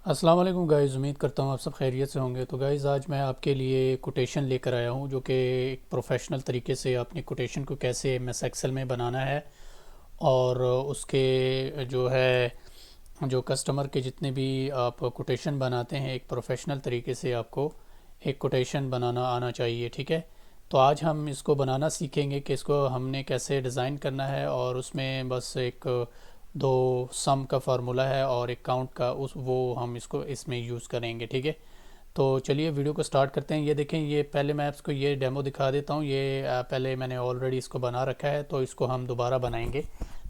अस्सलाम वालेकुम गाइज़। उम्मीद करता हूँ आप सब खैरियत से होंगे। तो गाइज़ आज मैं आपके लिए कोटेशन लेकर आया हूँ जो कि एक प्रोफेशनल तरीके से अपनी कोटेशन को कैसे एमएस एक्सेल में बनाना है और उसके जो है जो कस्टमर के जितने भी आप कोटेशन बनाते हैं एक प्रोफेशनल तरीके से आपको एक कोटेशन बनाना आना चाहिए। ठीक है। तो आज हम इसको बनाना सीखेंगे कि इसको हमने कैसे डिज़ाइन करना है और उसमें बस एक दो सम का फार्मूला है और एक काउंट का उस वो हम इसको इसमें यूज़ करेंगे। ठीक है। तो चलिए वीडियो को स्टार्ट करते हैं। ये देखें, ये पहले मैं आपको ये डेमो दिखा देता हूँ। ये पहले मैंने ऑलरेडी इसको बना रखा है तो इसको हम दोबारा बनाएंगे।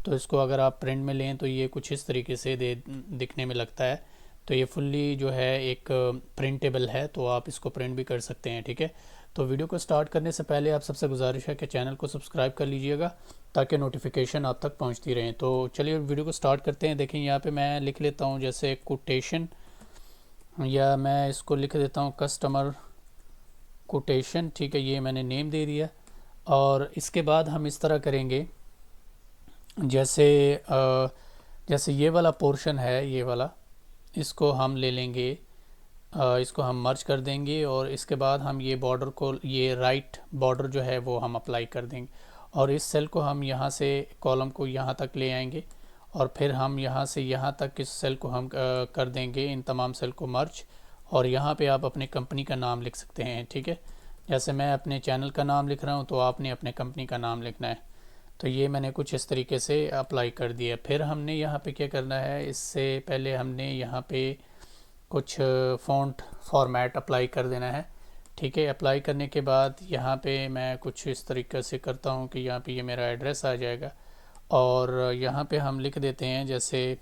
तो इसको अगर आप प्रिंट में लें तो ये कुछ इस तरीके से दिखने में लगता है। तो ये फुल्ली जो है एक प्रिंटेबल है, तो आप इसको प्रिंट भी कर सकते हैं। ठीक है। तो वीडियो को स्टार्ट करने से पहले आप सबसे गुजारिश है कि चैनल को सब्सक्राइब कर लीजिएगा ताकि नोटिफिकेशन आप तक पहुंचती रहें। तो चलिए वीडियो को स्टार्ट करते हैं। देखें यहाँ पे मैं लिख लेता हूँ जैसे कोटेशन, या मैं इसको लिख देता हूँ कस्टमर कोटेशन। ठीक है, ये मैंने नेम दे दिया। और इसके बाद हम इस तरह करेंगे जैसे जैसे ये वाला पोर्शन है, ये वाला, इसको हम ले लेंगे, इसको हम मर्ज कर देंगे और इसके बाद हम ये बॉर्डर को, ये राइट बॉर्डर जो है वो हम अप्लाई कर देंगे और इस सेल को हम यहाँ से कॉलम को यहाँ तक ले आएंगे और फिर हम यहाँ से यहाँ तक इस सेल को हम कर देंगे, इन तमाम सेल को मर्ज। और यहाँ पे आप अपने कंपनी का नाम लिख सकते हैं। ठीक है। जैसे मैं अपने चैनल का नाम लिख रहा हूँ तो आपने अपने कंपनी का नाम लिखना है। तो ये मैंने कुछ इस तरीके से अप्लाई कर दिया। फिर हमने यहाँ पे क्या करना है, इससे पहले हमने यहाँ पे कुछ फ़ॉन्ट फॉर्मेट अप्लाई कर देना है। ठीक है। अप्लाई करने के बाद यहाँ पे मैं कुछ इस तरीके से करता हूँ कि यहाँ पे ये मेरा एड्रेस आ जाएगा और यहाँ पे हम लिख देते हैं, जैसे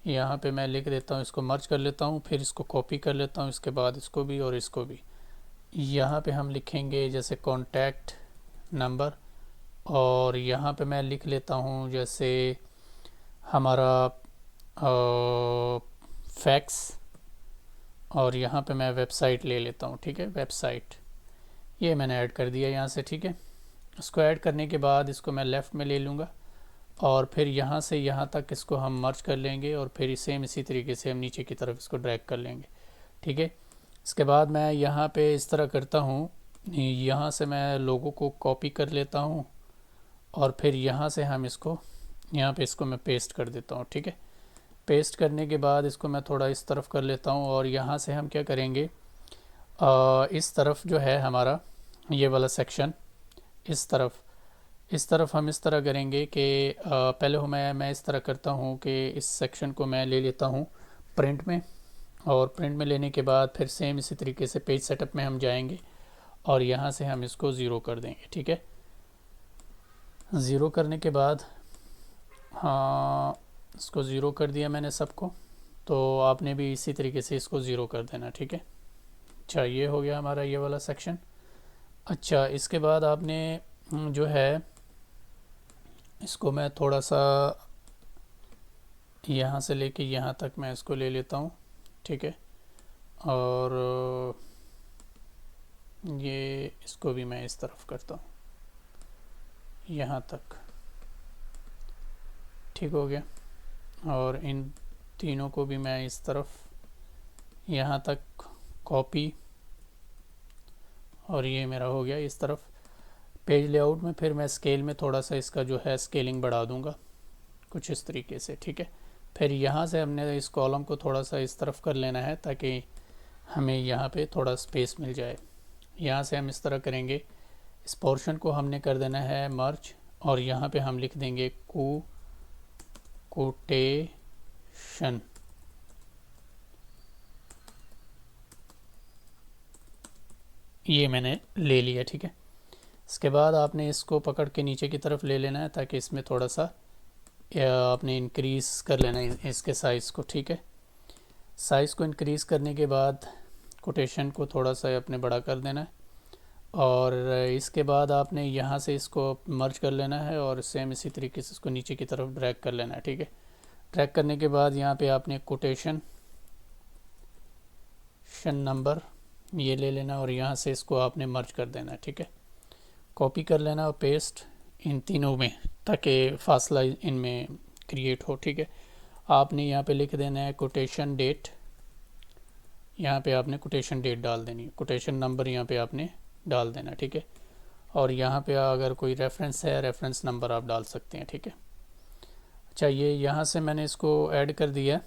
यहाँ पे मैं लिख देता हूँ, इसको मर्ज कर लेता हूँ, फिर इसको कॉपी कर लेता हूँ, इसके बाद इसको भी और इसको भी। यहाँ पे हम लिखेंगे जैसे कॉन्टैक्ट नंबर और यहाँ पे मैं लिख लेता हूँ जैसे हमारा फैक्स और यहाँ पे मैं वेबसाइट ले लेता हूँ। ठीक है, वेबसाइट ये मैंने ऐड कर दिया यहाँ से। ठीक है। इसको ऐड करने के बाद इसको मैं लेफ़्ट में ले लूँगा और फिर यहाँ से यहाँ तक इसको हम मर्ज कर लेंगे और फिर सेम इसी तरीके से हम नीचे की तरफ इसको ड्रैग कर लेंगे। ठीक है। इसके बाद मैं यहाँ पे इस तरह करता हूँ, यहाँ से मैं लोगों को कॉपी कर लेता हूँ और फिर यहाँ से हम इसको यहाँ पे इसको मैं पेस्ट कर देता हूँ। ठीक है। पेस्ट करने के बाद इसको मैं थोड़ा इस तरफ कर लेता हूँ और यहाँ से हम क्या करेंगे, इस तरफ जो है हमारा ये वाला सेक्शन, इस तरफ हम इस तरह करेंगे कि पहले मैं इस तरह करता हूँ कि इस सेक्शन को मैं ले लेता हूँ प्रिंट में और प्रिंट में लेने के बाद फिर सेम इसी तरीके से पेज सेटअप में हम जाएंगे और यहाँ से हम इसको ज़ीरो कर देंगे। ठीक है। ज़ीरो करने के बाद, हाँ, इसको ज़ीरो कर दिया मैंने सबको, तो आपने भी इसी तरीके से इसको ज़ीरो कर देना। ठीक है। अच्छा, ये हो गया हमारा ये वाला सेक्शन। अच्छा, इसके बाद आपने जो है इसको मैं थोड़ा सा यहाँ से लेके यहाँ तक मैं इसको ले लेता हूँ। ठीक है। और ये इसको भी मैं इस तरफ करता हूँ यहाँ तक। ठीक हो गया। और इन तीनों को भी मैं इस तरफ यहाँ तक कॉपी और ये मेरा हो गया इस तरफ। पेज लेआउट में फिर मैं स्केल में थोड़ा सा इसका जो है स्केलिंग बढ़ा दूँगा कुछ इस तरीके से। ठीक है। फिर यहाँ से हमने इस कॉलम को थोड़ा सा इस तरफ कर लेना है ताकि हमें यहाँ पे थोड़ा स्पेस मिल जाए। यहाँ से हम इस तरह करेंगे, इस पोर्शन को हमने कर देना है मर्ज और यहाँ पे हम लिख देंगे कोटेशन। ये मैंने ले लिया। ठीक है। इसके बाद आपने इसको पकड़ के नीचे की तरफ ले लेना है ताकि इसमें थोड़ा सा आपने इंक्रीज़ कर लेना है इसके साइज़ को। ठीक है। साइज़ को इंक्रीज़ करने के बाद कोटेशन को थोड़ा सा अपने बड़ा कर देना है और इसके बाद आपने यहाँ से इसको मर्ज कर लेना है और सेम इसी तरीके से इसको नीचे की तरफ ड्रैग कर लेना है। ठीक है। ड्रैग करने के बाद यहाँ पे आपने कोटेशन नंबर ये ले लेना और यहाँ से इसको आपने मर्ज कर देना है। ठीक है। कॉपी कर लेना और पेस्ट इन तीनों में ताकि फासला इनमें क्रिएट हो। ठीक है। आपने यहाँ पे लिख देना है कोटेशन डेट। यहाँ पे आपने कोटेशन डेट डाल देनी है, कोटेशन नंबर यहाँ पे आपने डाल देना, ठीक है। और यहाँ पे अगर कोई रेफरेंस है, रेफरेंस नंबर आप डाल सकते हैं, ठीक है। अच्छा, ये यहाँ से मैंने इसको ऐड कर दिया।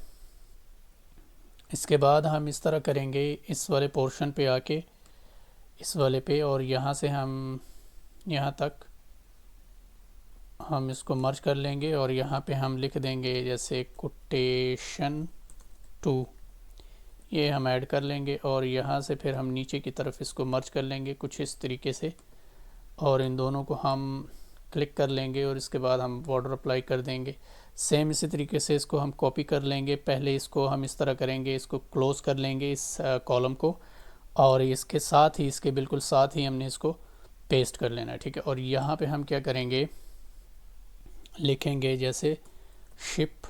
इसके बाद हम इस तरह करेंगे, इस वाले पोर्शन पे आके इस वाले पे, और यहाँ से हम यहाँ तक हम इसको मर्ज कर लेंगे और यहाँ पे हम लिख देंगे जैसे कोटेशन 2, ये हम ऐड कर लेंगे। और यहाँ से फिर हम नीचे की तरफ इसको मर्ज कर लेंगे कुछ इस तरीके से, और इन दोनों को हम क्लिक कर लेंगे और इसके बाद हम बॉर्डर अप्लाई कर देंगे। सेम इसी तरीके से इसको हम कॉपी कर लेंगे। पहले इसको हम इस तरह करेंगे, इसको क्लोज़ कर लेंगे इस कॉलम को, और इसके साथ ही, इसके बिल्कुल साथ ही हमने इसको पेस्ट कर लेना है, ठीक है। और यहाँ पे हम क्या करेंगे, लिखेंगे जैसे शिप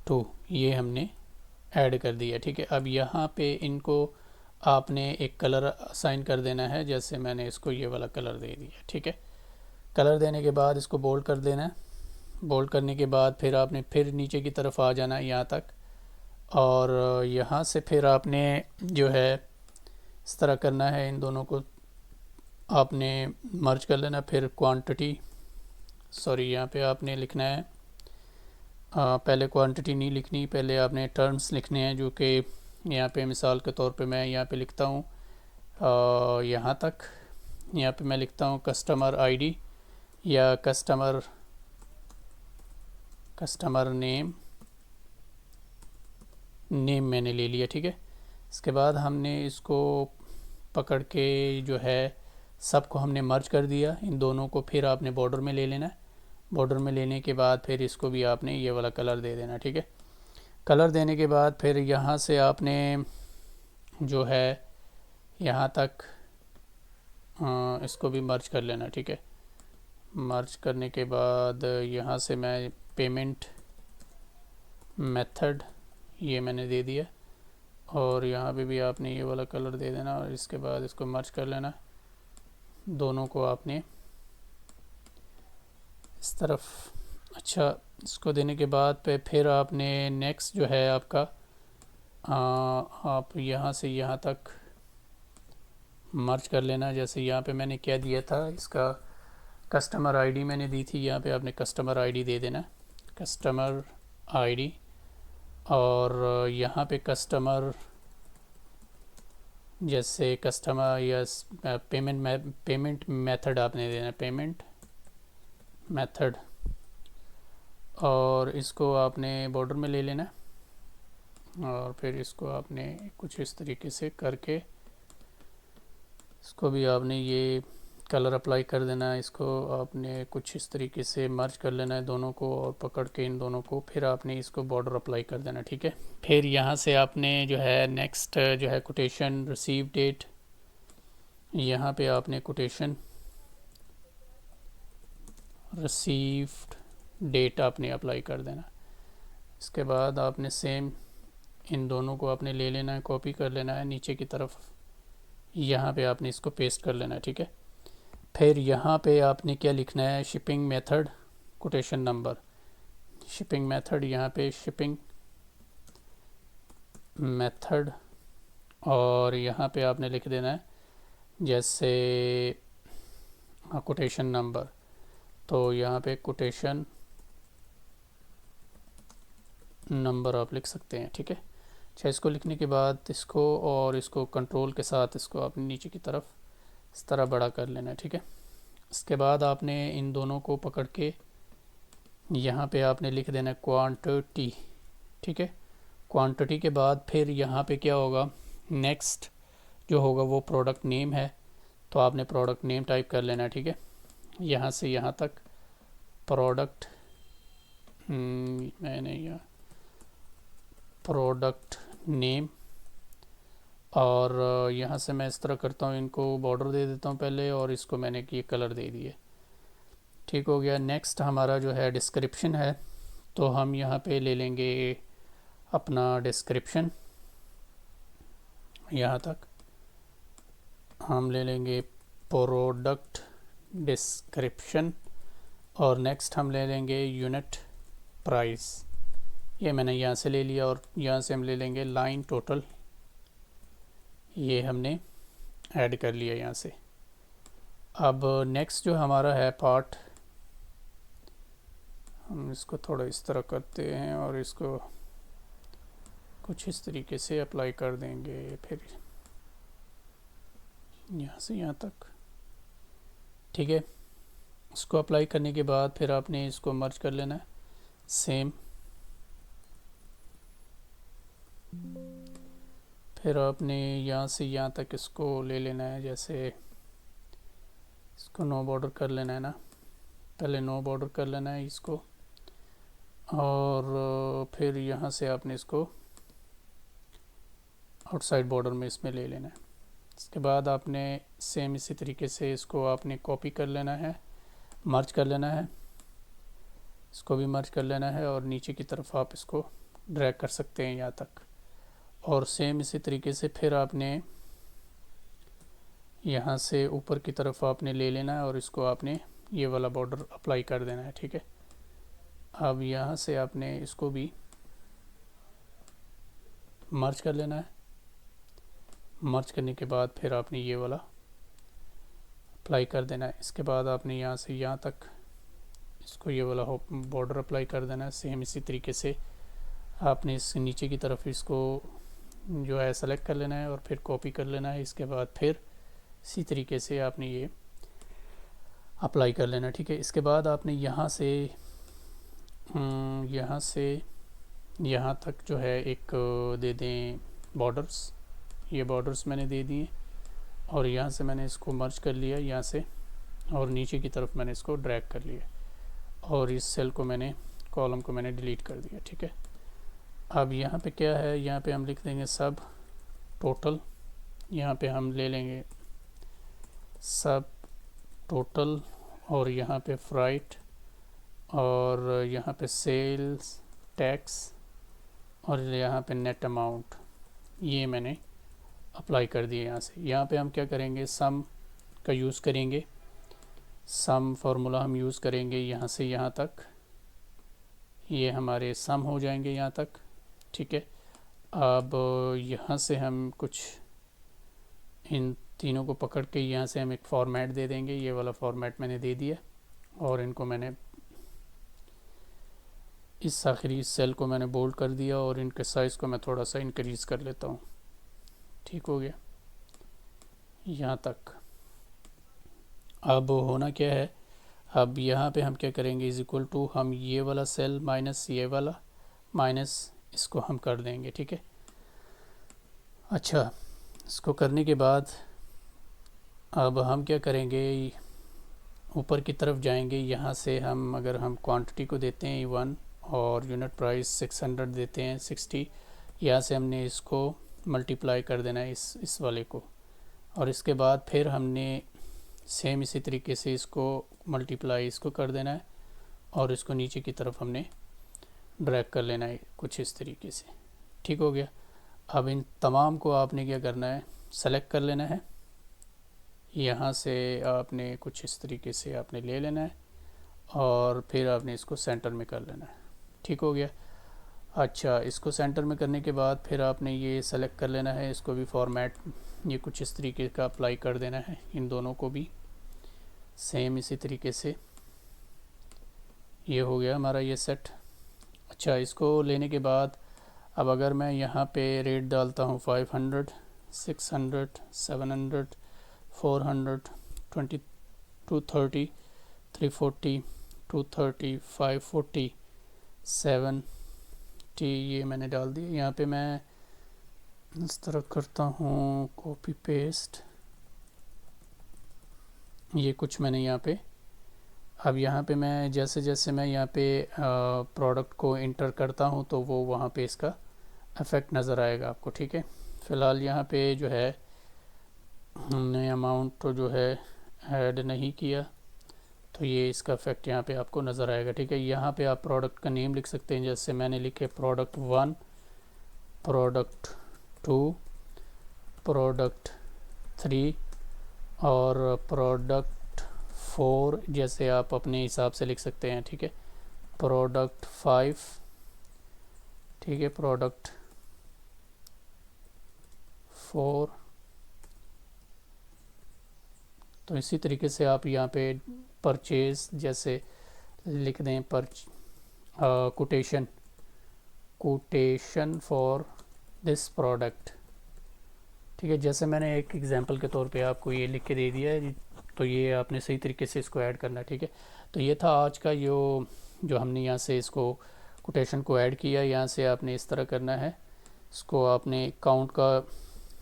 टू, ये हमने ऐड कर दिया, ठीक है। अब यहाँ पे इनको आपने एक कलर असाइन कर देना है, जैसे मैंने इसको ये वाला कलर दे दिया, ठीक है। कलर देने के बाद इसको बोल्ड कर देना है। बोल्ड करने के बाद फिर आपने फिर नीचे की तरफ आ जाना है यहाँ तक, और यहाँ से फिर आपने जो है इस तरह करना है, इन दोनों को आपने मर्ज कर लेना। फिर क्वांटिटी, सॉरी, यहाँ पे आपने लिखना है पहले क्वांटिटी नहीं लिखनी, पहले आपने टर्म्स लिखने हैं, जो कि यहाँ पे मिसाल के तौर पे मैं यहाँ पे लिखता हूँ यहाँ तक। यहाँ पे मैं लिखता हूँ कस्टमर आईडी या कस्टमर नेम मैंने ले लिया, ठीक है। इसके बाद हमने इसको पकड़ के जो है सबको हमने मर्ज कर दिया, इन दोनों को फिर आपने बॉर्डर में ले लेना है। बॉर्डर में लेने के बाद फिर इसको भी आपने ये वाला कलर दे देना, ठीक है। कलर देने के बाद फिर यहाँ से आपने जो है यहाँ तक इसको भी मर्ज कर लेना, ठीक है। मर्ज करने के बाद यहाँ से मैं पेमेंट मेथड ये मैंने दे दिया, और यहाँ पे भी आपने ये वाला कलर दे देना, और इसके बाद इसको मर्ज कर लेना। दोनों को आपने इस तरफ, अच्छा, इसको देने के बाद पे फिर आपने नेक्स्ट जो है आपका आप यहाँ से यहाँ तक मर्ज कर लेना। जैसे यहाँ पे मैंने क्या दिया था, इसका कस्टमर आईडी मैंने दी थी, यहाँ पे आपने कस्टमर आईडी दे देना, कस्टमर आईडी। और यहाँ पे कस्टमर, जैसे कस्टमर या पेमेंट मेथड आपने देना, पेमेंट मेथड, और इसको आपने बॉर्डर में ले लेना, और फिर इसको आपने कुछ इस तरीके से करके इसको भी आपने ये कलर अप्लाई कर देना है। इसको आपने कुछ इस तरीके से मर्ज कर लेना है दोनों को, और पकड़ के इन दोनों को फिर आपने इसको बॉर्डर अप्लाई कर देना, ठीक है। फिर यहाँ से आपने जो है नेक्स्ट जो है कोटेशन रिसीव डेट, यहाँ पे आपने कोटेशन रिसीव्ड डेट आपने अप्लाई कर देना। इसके बाद आपने सेम इन दोनों को आपने ले लेना है, कॉपी कर लेना है नीचे की तरफ, यहाँ पे आपने इसको पेस्ट कर लेना है, ठीक है। फिर यहाँ पे आपने क्या लिखना है, shipping method quotation number, shipping method, यहाँ पे शिपिंग मेथड, और यहाँ पे आपने लिख देना है जैसे कोटेशन नंबर, तो यहाँ पे कोटेशन नंबर आप लिख सकते हैं, ठीक है। अच्छा, इसको लिखने के बाद इसको और इसको कंट्रोल के साथ इसको आपने नीचे की तरफ इस तरह बड़ा कर लेना है, ठीक है। इसके बाद आपने इन दोनों को पकड़ के यहाँ पे आपने लिख देना क्वांटिटी, ठीक है। क्वांटिटी के बाद फिर यहाँ पे क्या होगा, नेक्स्ट जो होगा वो प्रोडक्ट नेम है, तो आपने प्रोडक्ट नेम टाइप कर लेना, ठीक है। यहाँ से यहाँ तक प्रोडक्ट, मैंने यहाँ प्रोडक्ट नेम, और यहाँ से मैं इस तरह करता हूँ, इनको बॉर्डर दे देता हूँ पहले, और इसको मैंने ये कलर दे दिए, ठीक हो गया। नेक्स्ट हमारा जो है डिस्क्रिप्शन है, तो हम यहाँ पे ले लेंगे अपना डिस्क्रिप्शन, यहाँ तक हम ले लेंगे प्रोडक्ट डिस्क्रिप्शन, और नेक्स्ट हम ले लेंगे यूनिट प्राइस, ये मैंने यहाँ से ले लिया और यहाँ से हम ले लेंगे लाइन टोटल, ये हमने ऐड कर लिया यहाँ से। अब नेक्स्ट जो हमारा है पार्ट, हम इसको थोड़ा इस तरह करते हैं और इसको कुछ इस तरीके से अप्लाई कर देंगे, फिर यहाँ से यहाँ तक, ठीक है। इसको अप्लाई करने के बाद फिर आपने इसको मर्ज कर लेना है सेम, फिर आपने यहाँ से यहाँ तक इसको ले लेना है, जैसे इसको नो बॉर्डर कर लेना है ना, पहले नो बॉर्डर कर लेना है इसको, और फिर यहाँ से आपने इसको आउटसाइड बॉर्डर में इसमें ले लेना है। इसके बाद आपने सेम इसी तरीके से इसको आपने कॉपी कर लेना है, मर्ज कर लेना है, इसको भी मर्ज कर लेना है और नीचे की तरफ आप इसको ड्रैग कर सकते हैं यहाँ तक। और सेम इसी तरीके से फिर आपने यहाँ से ऊपर की तरफ आपने ले लेना है और इसको आपने ये वाला बॉर्डर अप्लाई कर देना है, ठीक है। अब यहाँ से आपने इसको भी मर्ज कर लेना है, मर्ज करने के बाद फिर आपने ये वाला अप्लाई कर देना है। इसके बाद आपने यहाँ से यहाँ तक इसको ये वाला बॉर्डर अप्लाई कर देना है। सेम इसी तरीके से आपने इस नीचे की तरफ इसको जो है सेलेक्ट कर लेना है और फिर कॉपी कर लेना है। इसके बाद फिर इसी तरीके से आपने ये अप्लाई कर लेना, ठीक है। इसके बाद आपने यहाँ से यहाँ तक जो है एक दे दें बॉर्डर्स, ये बॉर्डर्स मैंने दे दिए और यहाँ से मैंने इसको मर्ज कर लिया यहाँ से, और नीचे की तरफ मैंने इसको ड्रैग कर लिया और इस सेल को मैंने, कॉलम को मैंने डिलीट कर दिया, ठीक है। अब यहाँ पे क्या है, यहाँ पे हम लिख देंगे सब टोटल, यहाँ पे हम ले लेंगे सब टोटल और यहाँ पे फ्राइट और यहाँ पे सेल्स टैक्स और यहाँ पे नेट अमाउंट, ये मैंने अप्लाई कर दिए यहाँ से। यहाँ पे हम क्या करेंगे, सम का यूज़ करेंगे, सम फार्मूला हम यूज़ करेंगे यहाँ से यहाँ तक, ये हमारे सम हो जाएंगे यहाँ तक, ठीक है। अब यहाँ से हम कुछ इन तीनों को पकड़ के यहाँ से हम एक फॉर्मेट दे देंगे, ये वाला फॉर्मेट मैंने दे दिया और इनको मैंने इस आखिरी सेल को मैंने बोल्ड कर दिया और इनके साइज़ को मैं थोड़ा सा इंक्रीज़ कर लेता हूँ, ठीक हो गया यहाँ तक। अब होना क्या है, अब यहाँ पे हम क्या करेंगे, इज इक्वल टू हम ये वाला सेल माइनस ये वाला माइनस इसको हम कर देंगे, ठीक है। अच्छा, इसको करने के बाद अब हम क्या करेंगे, ऊपर की तरफ जाएंगे, यहाँ से हम अगर हम क्वांटिटी को देते हैं 1 और यूनिट प्राइस 600 देते हैं 60, यहाँ से हमने इसको मल्टीप्लाई कर देना है इस वाले को, और इसके बाद फिर हमने सेम इसी तरीके से इसको मल्टीप्लाई इसको कर देना है और इसको नीचे की तरफ हमने ड्रैग कर लेना है कुछ इस तरीके से, ठीक हो गया। अब इन तमाम को आपने क्या करना है, सेलेक्ट कर लेना है, यहाँ से आपने कुछ इस तरीके से आपने ले लेना है और फिर आपने इसको सेंटर में कर लेना है, ठीक हो गया। अच्छा, इसको सेंटर में करने के बाद फिर आपने ये सेलेक्ट कर लेना है, इसको भी फॉर्मेट ये कुछ इस तरीके का अप्लाई कर देना है, इन दोनों को भी सेम इसी तरीके से, ये हो गया हमारा ये सेट। अच्छा, इसको लेने के बाद अब अगर मैं यहाँ पे रेट डालता हूँ 500, 600, 700, 400, 20, 230, 340, 230, 540, 70, ये मैंने डाल दिया। यहाँ पे मैं इस तरह करता हूँ कॉपी पेस्ट, ये कुछ मैंने यहाँ पे, अब यहाँ पे मैं जैसे जैसे मैं यहाँ पे प्रोडक्ट को इंटर करता हूँ तो वो वहाँ पे इसका इफ़ेक्ट नज़र आएगा आपको, ठीक है। फ़िलहाल यहाँ पे जो है हमने अमाउंट तो जो है ऐड नहीं किया तो ये इसका इफ़ेक्ट यहाँ पे आपको नज़र आएगा, ठीक है। यहाँ पे आप प्रोडक्ट का नेम लिख सकते हैं, जैसे मैंने लिखे प्रोडक्ट 1, प्रोडक्ट 2, प्रोडक्ट 3 और प्रोडक्ट 4, जैसे आप अपने हिसाब से लिख सकते हैं, ठीक है। प्रोडक्ट 5, ठीक है, प्रोडक्ट 4। तो इसी तरीके से आप यहाँ पे परचेज जैसे लिख दें, कोटेशन फॉर दिस प्रोडक्ट, ठीक है। जैसे मैंने एक एग्जांपल के तौर पे आपको ये लिख के दे दिया है, तो ये आपने सही तरीके से इसको ऐड करना है, ठीक है। तो ये था आज का जो हमने यहाँ से इसको कोटेशन को ऐड किया। यहाँ से आपने इस तरह करना है, इसको आपने काउंट का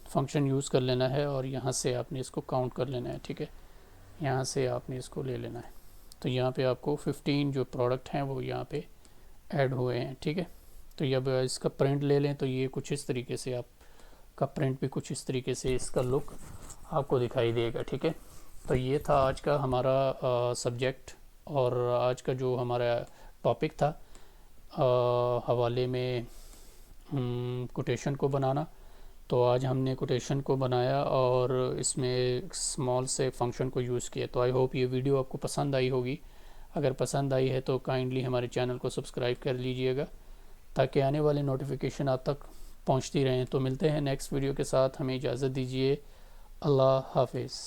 फंक्शन यूज़ कर लेना है और यहाँ से आपने इसको काउंट कर लेना है, ठीक है। यहाँ से आपने इसको ले लेना है। तो यहाँ पे आपको 15 जो प्रोडक्ट हैं वो यहाँ पे ऐड हुए हैं, ठीक है। तो जब इसका प्रिंट ले लें तो ये कुछ इस तरीके से आपका प्रिंट भी कुछ इस तरीके से इसका लुक आपको दिखाई देगा, ठीक है। तो ये था आज का हमारा सब्जेक्ट और आज का जो हमारा टॉपिक था हवाले में कोटेशन को बनाना। तो आज हमने कोटेशन को बनाया और इसमें स्मॉल से फंक्शन को यूज़ किया। तो आई होप ये वीडियो आपको पसंद आई होगी। अगर पसंद आई है तो काइंडली हमारे चैनल को सब्सक्राइब कर लीजिएगा ताकि आने वाली नोटिफिकेशन आप तक पहुंचती रहें। तो मिलते हैं नेक्स्ट वीडियो के साथ, हमें इजाज़त दीजिए। अल्लाह हाफिज़।